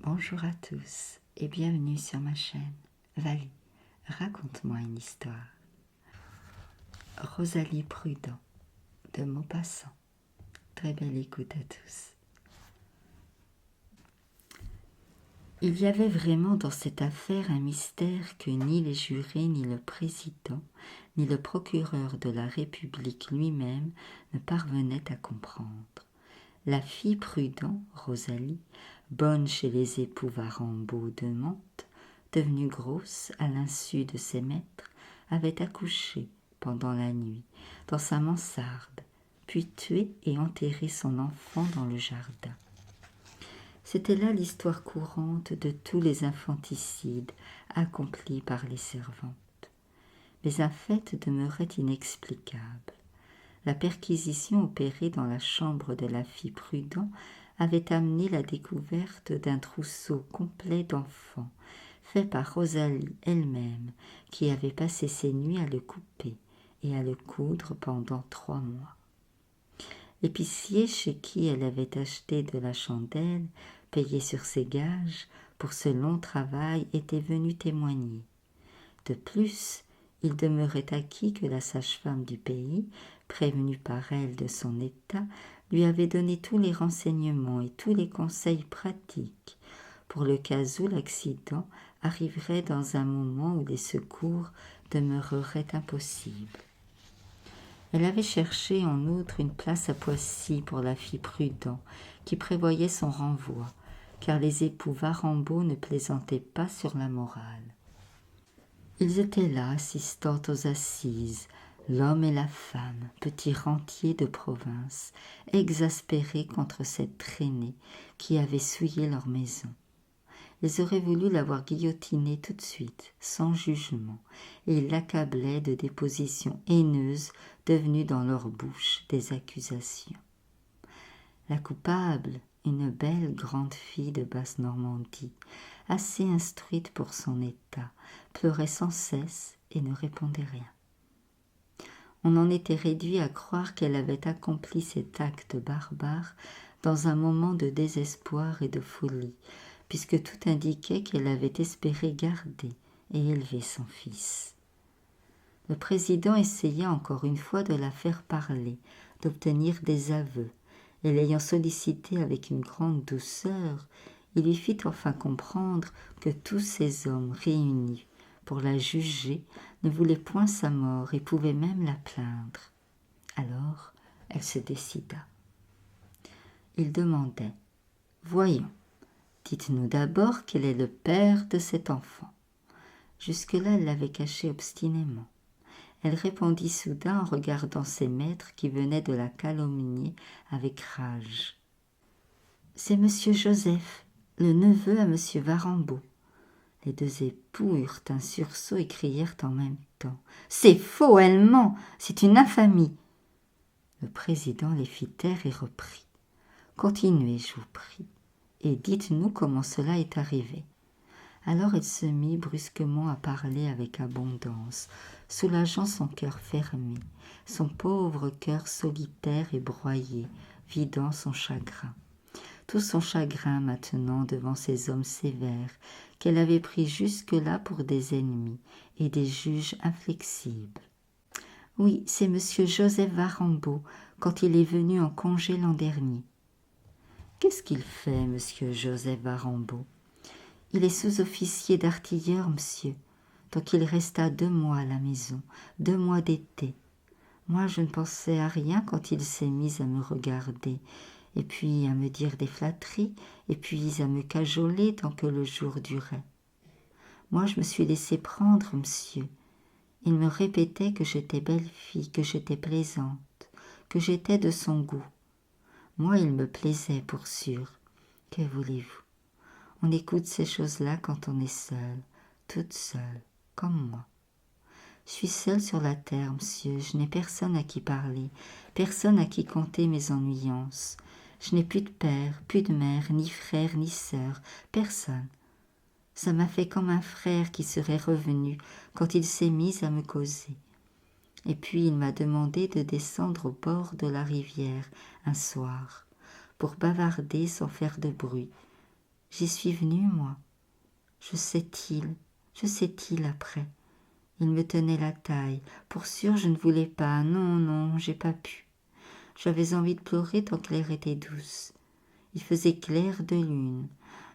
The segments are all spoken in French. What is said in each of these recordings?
Bonjour à tous et bienvenue sur ma chaîne. Vali, raconte-moi une histoire. Rosalie Prudent, de Maupassant. Très belle écoute à tous. Il y avait vraiment dans cette affaire un mystère que ni les jurés, ni le président, ni le procureur de la République lui-même ne parvenaient à comprendre. La fille Prudent, Rosalie, bonne chez les époux Varambot de Mantes, devenue grosse à l'insu de ses maîtres, avait accouché pendant la nuit dans sa mansarde, puis tué et enterré son enfant dans le jardin. C'était là l'histoire courante de tous les infanticides accomplis par les servantes. Mais un fait demeurait inexplicable. La perquisition opérée dans la chambre de la fille Prudent avait amené la découverte d'un trousseau complet d'enfants, fait par Rosalie elle-même, qui avait passé ses nuits à le couper et à le coudre pendant 3 mois. L'épicier chez qui elle avait acheté de la chandelle, payé sur ses gages, pour ce long travail, était venu témoigner. De plus, il demeurait acquis que la sage-femme du pays, prévenue par elle de son état, lui avait donné tous les renseignements et tous les conseils pratiques pour le cas où l'accident arriverait dans un moment où les secours demeureraient impossibles. Elle avait cherché en outre une place à Poissy pour la fille Prudent, qui prévoyait son renvoi, car les époux Varambot ne plaisantaient pas sur la morale. Ils étaient là, assistant aux assises, l'homme et la femme, petits rentiers de province, exaspérés contre cette traînée qui avait souillé leur maison. Ils auraient voulu l'avoir guillotinée tout de suite, sans jugement, et ils l'accablaient de dépositions haineuses devenues dans leur bouche des accusations. La coupable, une belle grande fille de Basse-Normandie, assez instruite pour son état, pleurait sans cesse et ne répondait rien. On en était réduit à croire qu'elle avait accompli cet acte barbare dans un moment de désespoir et de folie, puisque tout indiquait qu'elle avait espéré garder et élever son fils. Le président essaya encore une fois de la faire parler, d'obtenir des aveux, et l'ayant sollicité avec une grande douceur, il lui fit enfin comprendre que tous ces hommes réunis pour la juger ne voulaient point sa mort et pouvaient même la plaindre. Alors elle se décida. Il demandait « Voyons, dites-nous d'abord quel est le père de cet enfant. » Jusque-là, elle l'avait caché obstinément. Elle répondit soudain en regardant ses maîtres qui venaient de la calomnier avec rage. « C'est monsieur Joseph, le neveu à monsieur Varambot. » Les 2 époux eurent un sursaut et crièrent en même temps. « C'est faux, elle ment, c'est une infamie !» Le président les fit taire et reprit. « Continuez, je vous prie, et dites-nous comment cela est arrivé. » Alors elle se mit brusquement à parler avec abondance, soulageant son cœur fermé, son pauvre cœur solitaire et broyé, vidant son chagrin. Tout son chagrin maintenant devant ces hommes sévères qu'elle avait pris jusque-là pour des ennemis et des juges inflexibles. « Oui, c'est monsieur Joseph Varambot, quand il est venu en congé l'an dernier. »« Qu'est-ce qu'il fait, monsieur Joseph Varambot ?»« Il est sous-officier d'artilleurs, monsieur, donc il resta 2 mois à la maison, 2 mois d'été. Moi, je ne pensais à rien quand il s'est mis à me regarder, et puis à me dire des flatteries, et puis à me cajoler tant que le jour durait. Moi, je me suis laissé prendre, monsieur. Il me répétait que j'étais belle fille, que j'étais plaisante, que j'étais de son goût. Moi, il me plaisait, pour sûr. Que voulez-vous? On écoute ces choses-là quand on est seule, toute seule, comme moi. Je suis seule sur la terre, monsieur, je n'ai personne à qui parler, personne à qui conter mes ennuyances. Je n'ai plus de père, plus de mère, ni frère, ni sœur, personne. Ça m'a fait comme un frère qui serait revenu quand il s'est mis à me causer. Et puis il m'a demandé de descendre au bord de la rivière un soir, pour bavarder sans faire de bruit. J'y suis venue, moi. Je sais-il après. Il me tenait la taille. Pour sûr, je ne voulais pas. Non, non, j'ai pas pu. J'avais envie de pleurer tant que l'air était douce. Il faisait clair de lune.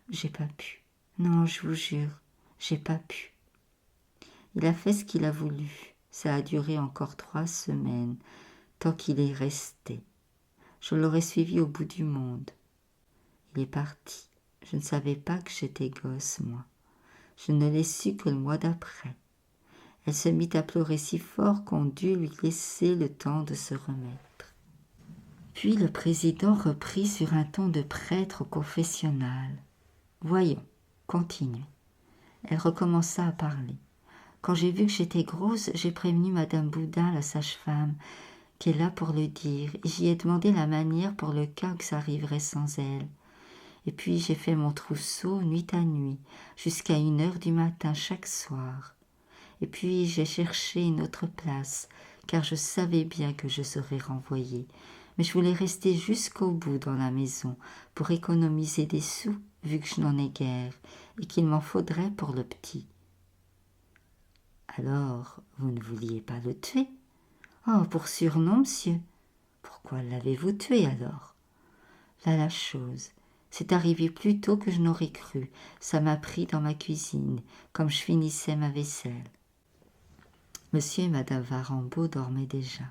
J'ai pas pu. Non, je vous jure, j'ai pas pu. Il a fait ce qu'il a voulu. Ça a duré encore 3 semaines, tant qu'il est resté. Je l'aurais suivi au bout du monde. Il est parti. Je ne savais pas que j'étais gosse, moi. Je ne l'ai su que le mois d'après. Elle se mit à pleurer si fort qu'on dut lui laisser le temps de se remettre. Puis le président reprit sur un ton de prêtre au confessionnal. « Voyons, continue. » Elle recommença à parler. Quand j'ai vu que j'étais grosse, j'ai prévenu Madame Boudin, la sage-femme, qui est là pour le dire, et j'y ai demandé la manière pour le cas que ça arriverait sans elle. Et puis j'ai fait mon trousseau nuit à nuit, jusqu'à 1h du matin chaque soir. Et puis j'ai cherché une autre place, car je savais bien que je serais renvoyée. Mais je voulais rester jusqu'au bout dans la maison, pour économiser des sous, vu que je n'en ai guère, et qu'il m'en faudrait pour le petit. Alors, vous ne vouliez pas le tuer? Oh, pour sûr non, monsieur. Pourquoi l'avez-vous tué alors? Là la chose. C'est arrivé plus tôt que je n'aurais cru. Ça m'a pris dans ma cuisine, comme je finissais ma vaisselle. Monsieur et madame Varembault dormaient déjà.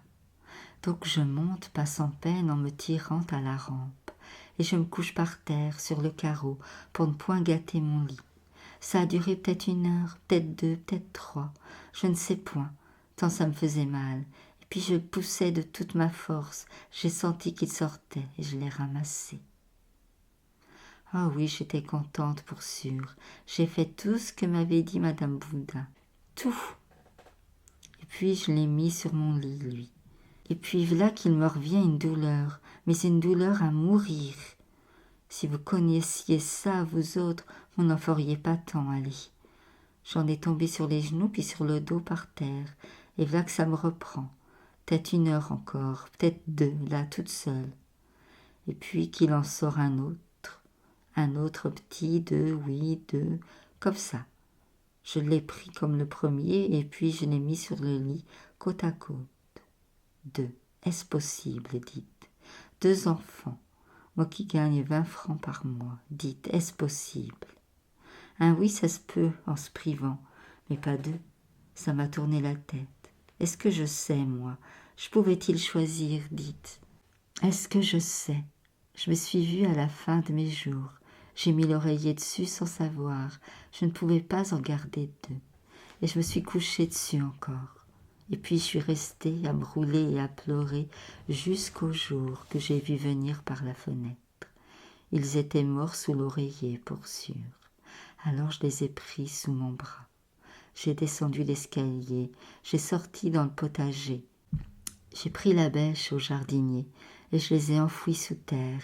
Donc je monte, pas sans peine, en me tirant à la rampe, et je me couche par terre, sur le carreau, pour ne point gâter mon lit. Ça a duré peut-être 1 heure, peut-être 2, peut-être 3, je ne sais point, tant ça me faisait mal. Et puis je poussais de toute ma force, j'ai senti qu'il sortait, et je l'ai ramassé. Ah oui, j'étais contente pour sûr. J'ai fait tout ce que m'avait dit madame Boudin. Tout. Et puis je l'ai mis sur mon lit, lui. Et puis voilà qu'il me revient une douleur, mais c'est une douleur à mourir. Si vous connaissiez ça, vous autres, vous n'en feriez pas tant, allez. J'en ai tombé sur les genoux, puis sur le dos par terre, et voilà que ça me reprend. Peut-être 1 heure encore, peut-être 2, là, toute seule. Et puis qu'il en sort un autre petit, 2, oui, 2, comme ça. Je l'ai pris comme le premier, et puis je l'ai mis sur le lit, côte à côte. 2, est-ce possible, dites? 2 enfants, moi qui gagne 20 francs par mois, dites, est-ce possible? Un oui, ça se peut, en se privant, mais pas 2, ça m'a tourné la tête. Est-ce que je sais, moi? Je pouvais-il choisir, dites? Est-ce que je sais? Je me suis vue à la fin de mes jours. J'ai mis l'oreiller dessus sans savoir. Je ne pouvais pas en garder 2. Et je me suis couchée dessus encore. Et puis je suis restée à me rouler et à pleurer jusqu'au jour que j'ai vu venir par la fenêtre. Ils étaient morts sous l'oreiller, pour sûr. Alors je les ai pris sous mon bras. J'ai descendu l'escalier, j'ai sorti dans le potager. J'ai pris la bêche au jardinier et je les ai enfouis sous terre,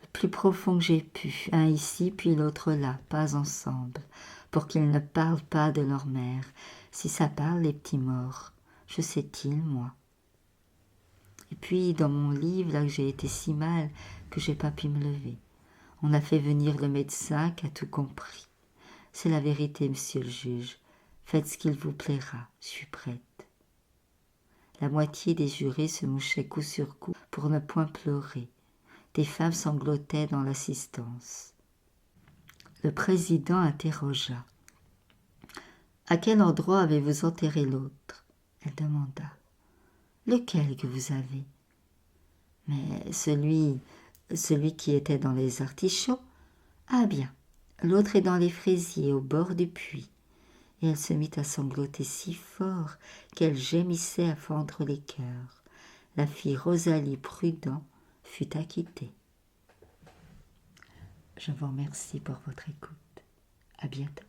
le plus profond que j'ai pu, un ici puis l'autre là, pas ensemble, pour qu'ils ne parlent pas de leur mère. Si ça parle, les petits morts, je sais-il, moi. Et puis, dans mon lit, là que j'ai été si mal que j'ai pas pu me lever. On a fait venir le médecin qui a tout compris. C'est la vérité, monsieur le juge. Faites ce qu'il vous plaira, je suis prête. La moitié des jurés se mouchaient coup sur coup pour ne point pleurer. Des femmes sanglotaient dans l'assistance. Le président interrogea. « À quel endroit avez-vous enterré l'autre » Elle demanda. « Lequel que vous avez ?»« Mais celui qui était dans les artichauts. »« Ah bien, l'autre est dans les fraisiers au bord du puits. » Et elle se mit à sangloter si fort qu'elle gémissait à fendre les cœurs. La fille Rosalie Prudent fut acquittée. Je vous remercie pour votre écoute. À bientôt.